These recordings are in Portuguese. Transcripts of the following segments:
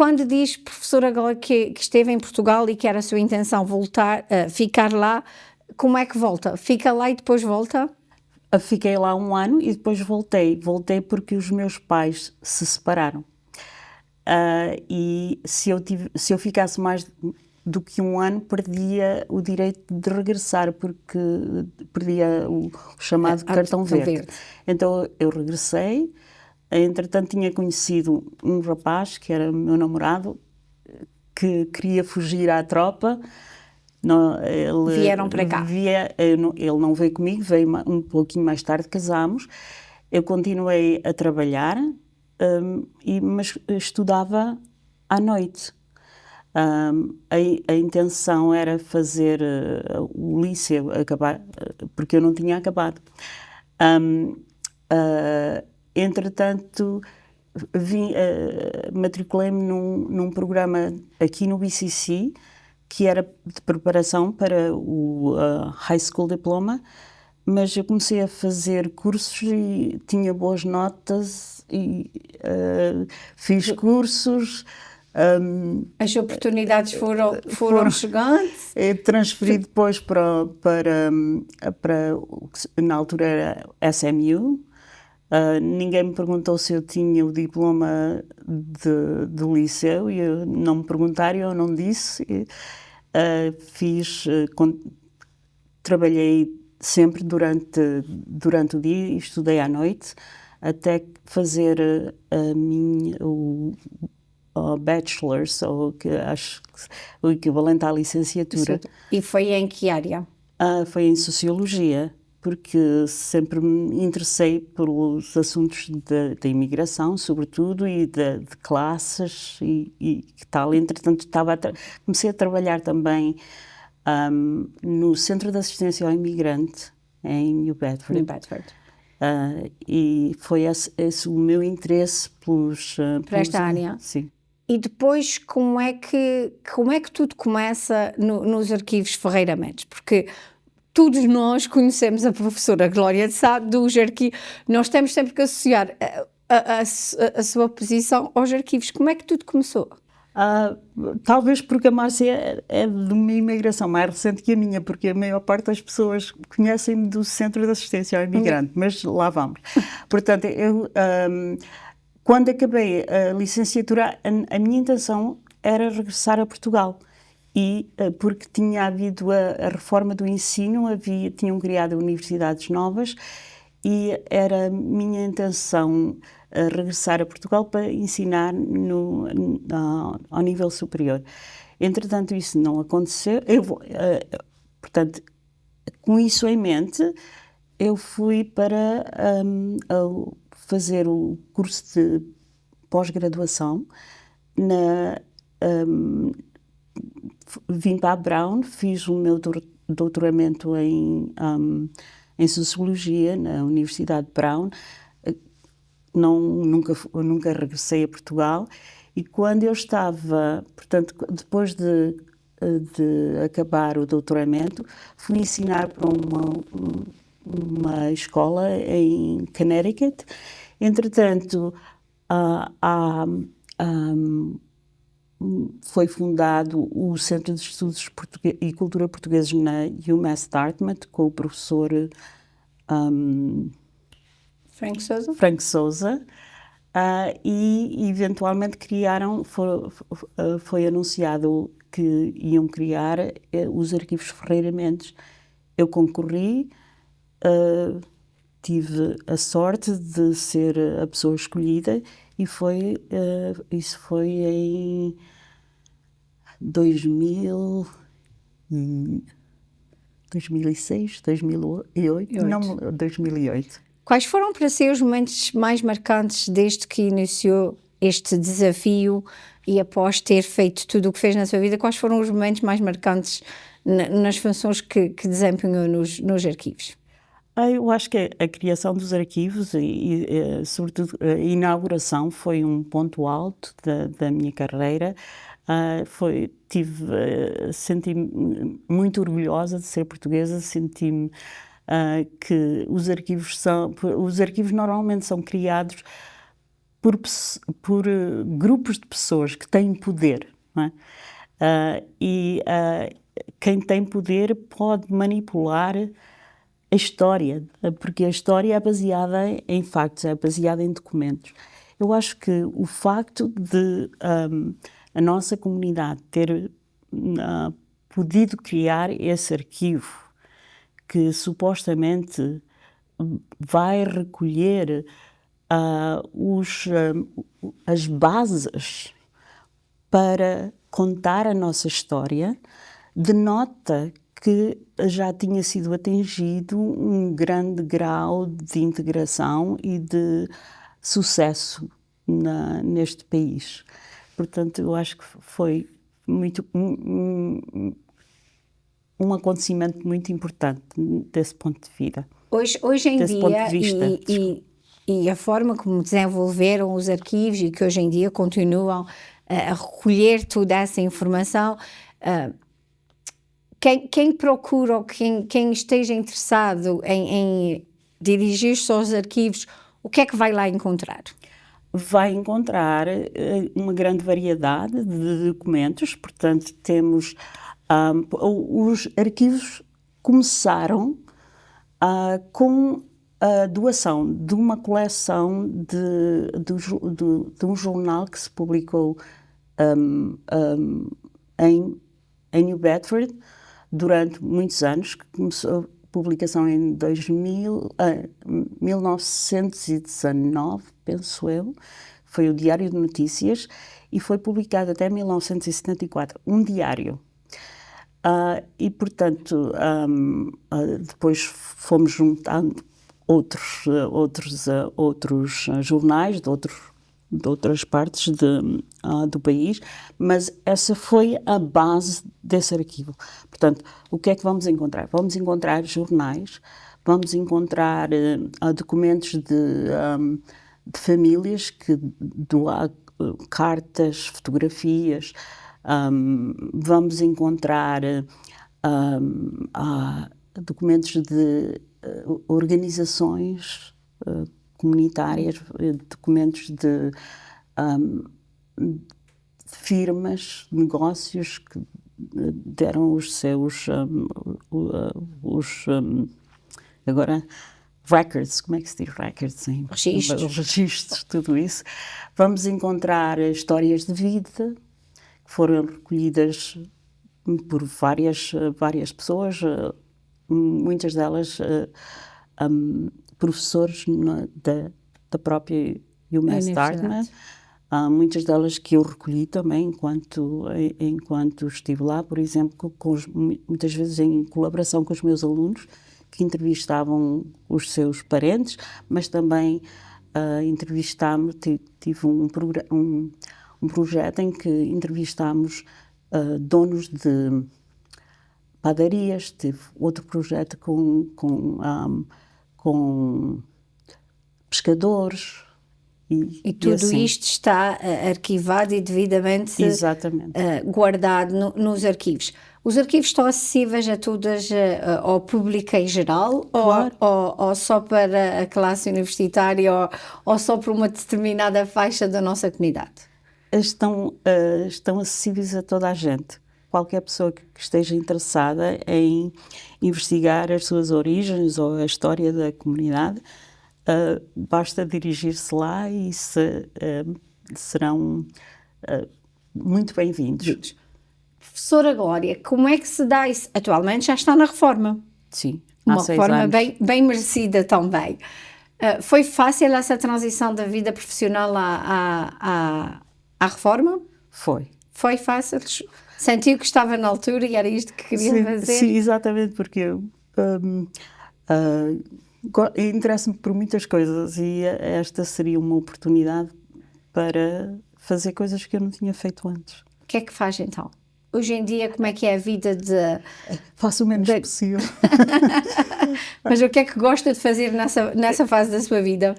quando diz, professora Glória, que esteve em Portugal e que era a sua intenção voltar, ficar lá, como é que volta? Fica lá e depois volta? Fiquei lá um ano e depois voltei. Voltei porque os meus pais se separaram. E se eu ficasse mais do que um ano, perdia o direito de regressar, porque perdia o chamado cartão verde. Então eu regressei. Entretanto, tinha conhecido um rapaz, que era meu namorado, que queria fugir à tropa. Vieram para cá. Ele não veio comigo, veio um pouquinho mais tarde, casámos. Eu continuei a trabalhar, mas estudava à noite. A intenção era fazer o liceu, acabar, porque eu não tinha acabado. Entretanto, matriculei-me num programa aqui no BCC, que era de preparação para o High School Diploma, mas eu comecei a fazer cursos e tinha boas notas e fiz cursos. As oportunidades foram chegando? Transferi depois para na altura era SMU. Ninguém me perguntou se eu tinha o diploma do liceu e não me perguntaram, eu não disse. Trabalhei sempre durante o dia e estudei à noite até fazer o bachelor's, ou que acho que o equivalente à licenciatura. E foi em que área? Foi em Sociologia, porque sempre me interessei pelos assuntos da imigração, sobretudo, e de classes e que tal. Entretanto, comecei a trabalhar também no Centro de Assistência ao Imigrante, em New Bedford. E foi esse o meu interesse para esta área. Sim. E depois, como é que tudo começa nos arquivos Ferreira Mendes? Porque todos nós conhecemos a professora Glória de Sá dos arquivos. Nós temos sempre que associar a sua posição aos arquivos. Como é que tudo começou? Talvez porque a Márcia é de uma imigração mais recente que a minha, porque a maior parte das pessoas conhecem-me do Centro de Assistência ao Imigrante, mas lá vamos. Portanto, quando acabei a licenciatura, a minha intenção era regressar a Portugal. Porque tinha havido a reforma do ensino, tinham criado universidades novas e era minha intenção regressar a Portugal para ensinar ao nível superior. Entretanto, isso não aconteceu. Portanto, com isso em mente, eu fui para fazer o curso de pós-graduação vim para a Brown, fiz o meu doutoramento em Sociologia na Universidade de Brown. Nunca regressei a Portugal e quando eu estava, portanto, depois de acabar o doutoramento, fui ensinar para uma escola em Connecticut. Entretanto, foi fundado o Centro de Estudos e Cultura Portugueses na UMass Dartmouth, com o professor Frank Souza. E eventualmente foi anunciado que iam criar os arquivos Ferreira Mendes. Eu concorri, tive a sorte de ser a pessoa escolhida e isso foi em 2006, 2008, não, 2008. Quais foram para si os momentos mais marcantes desde que iniciou este desafio e após ter feito tudo o que fez na sua vida? Quais foram os momentos mais marcantes nas funções que desempenhou nos arquivos? Eu acho que a criação dos arquivos e sobretudo, a inauguração foi um ponto alto da minha carreira. Senti-me muito orgulhosa de ser portuguesa, senti-me que os arquivos normalmente são criados por grupos de pessoas que têm poder, não é? Quem tem poder pode manipular a história, porque a história é baseada em factos, é baseada em documentos. Eu acho que o facto de a nossa comunidade ter podido criar esse arquivo que supostamente vai recolher as bases para contar a nossa história, denota que já tinha sido atingido um grande grau de integração e de sucesso neste país. Portanto, eu acho que foi muito um acontecimento muito importante desse ponto de vista. Hoje em dia, e a forma como desenvolveram os arquivos e que hoje em dia continuam a recolher toda essa informação, quem procura ou quem esteja interessado em dirigir-se aos arquivos, o que é que vai lá encontrar? Vai encontrar uma grande variedade de documentos, portanto temos os arquivos começaram com a doação de uma coleção de um jornal que se publicou em New Bedford durante muitos anos, que começou a publicação em 1919, penso eu, foi o Diário de Notícias, e foi publicado até 1974, um diário. E, portanto, depois fomos juntando outros jornais de outras partes do país, mas essa foi a base desse arquivo. Portanto, o que é que vamos encontrar? Vamos encontrar jornais, vamos encontrar documentos de famílias que doaram cartas, fotografias, vamos encontrar documentos de organizações comunitárias, documentos de firmas, negócios que deram os seus agora records, como é que se diz records? Registros, tudo isso. Vamos encontrar histórias de vida que foram recolhidas por várias pessoas, muitas delas professores da própria UMass Dartmouth, muitas delas que eu recolhi também enquanto estive lá, por exemplo, muitas vezes em colaboração com os meus alunos, que entrevistavam os seus parentes, mas também entrevistámos, tive um projeto em que entrevistámos donos de padarias, tive outro projeto com pescadores. E tudo assim. Isto está arquivado e devidamente guardado nos arquivos. Os arquivos estão acessíveis a todas, ao público em geral, claro. ou só para a classe universitária, ou só para uma determinada faixa da nossa comunidade? Estão acessíveis a toda a gente. Qualquer pessoa que esteja interessada em investigar as suas origens ou a história da comunidade, basta dirigir-se lá e serão muito bem-vindos. Professora Glória, como é que se dá isso? Atualmente já está na reforma. Sim, há 6 anos. Uma reforma bem merecida também. Foi fácil essa transição da vida profissional à reforma? Foi. Foi fácil? Sentiu que estava na altura e era isto que queria fazer? Sim, exatamente, porque eu interesso-me por muitas coisas e esta seria uma oportunidade para fazer coisas que eu não tinha feito antes. O que é que faz então? Hoje em dia, como é que é a vida de... Faço o menos possível. Mas o que é que gosta de fazer nessa fase da sua vida?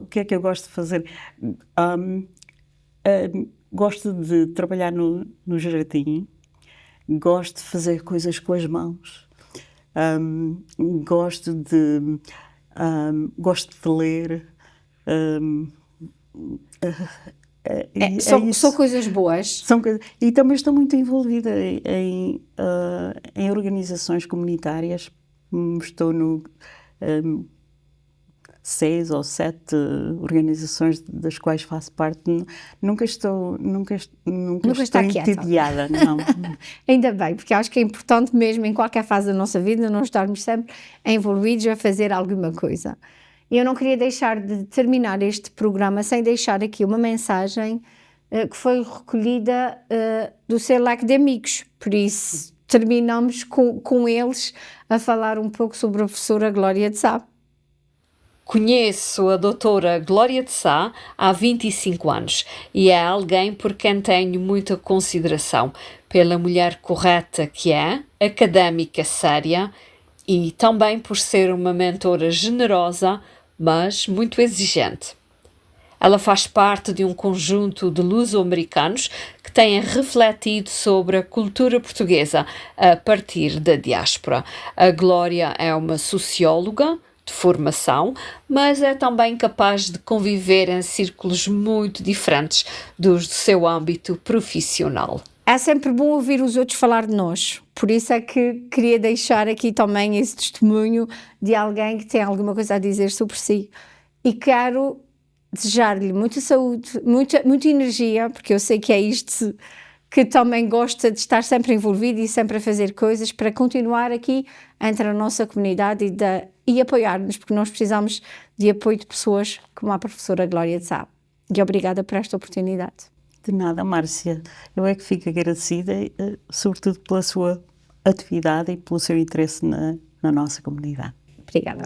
O que é que eu gosto de fazer? Gosto de trabalhar no jardim, gosto de fazer coisas com as mãos, gosto de ler, São coisas boas. E também estou muito envolvida em organizações comunitárias. Estou no 6 ou 7 organizações das quais faço parte. Nunca estou entediada, não. Ainda bem, porque acho que é importante mesmo em qualquer fase da nossa vida nós estarmos sempre envolvidos a fazer alguma coisa. E eu não queria deixar de terminar este programa sem deixar aqui uma mensagem que foi recolhida do seu leque de amigos. Por isso, terminamos com eles a falar um pouco sobre a professora Glória de Sá. Conheço a doutora Glória de Sá há 25 anos e é alguém por quem tenho muita consideração, pela mulher correta que é, académica séria e também por ser uma mentora generosa, mas muito exigente. Ela faz parte de um conjunto de luso-americanos que têm refletido sobre a cultura portuguesa a partir da diáspora. A Glória é uma socióloga de formação, mas é também capaz de conviver em círculos muito diferentes dos do seu âmbito profissional. É sempre bom ouvir os outros falar de nós, por isso é que queria deixar aqui também esse testemunho de alguém que tem alguma coisa a dizer sobre si. E quero desejar-lhe muita saúde, muita energia, porque eu sei que é isto que também gosta de estar sempre envolvido e sempre a fazer coisas para continuar aqui entre a nossa comunidade e apoiar-nos, porque nós precisamos de apoio de pessoas como a professora Glória de Sá. E obrigada por esta oportunidade. De nada, Márcia. Eu é que fico agradecida, sobretudo pela sua atividade e pelo seu interesse na nossa comunidade. Obrigada.